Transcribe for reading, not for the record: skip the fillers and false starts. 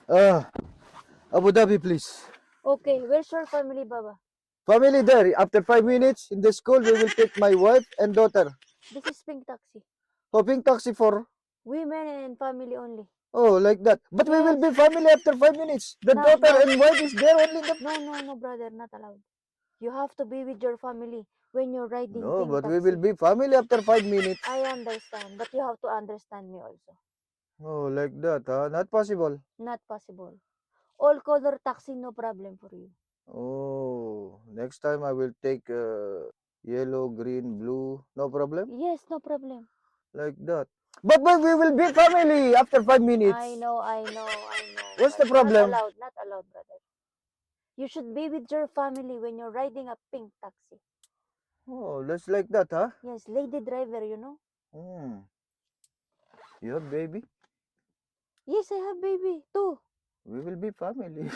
Uh, Abu Dhabi, please. Okay, where's your family, Baba? Family there. After 5 minutes in the school, we will pick my wife and daughter. This is pink taxi. Hoping taxi for. Women and family only. Oh, like that. But we will Yes. be family after 5 minutes. The No, daughter no. and wife is there only. No, brother, not allowed. You have to be with your family when you're riding No, pink but we will taxi. be family after 5 minutes. I understand, but you have to understand me also. Oh, like that, huh? Not possible. Not possible. All color taxi, no problem for you. Oh, next time I will take yellow, green, blue. No problem. Yes, no problem. Like that. But we will be family after 5 minutes. I know. What's But the problem? not allowed, brother. You should be with your family when you're riding a pink taxi. Oh, that's like that, huh? Yes, lady driver, you know. Hmm. You have baby? Yes, I have baby too. We will be family.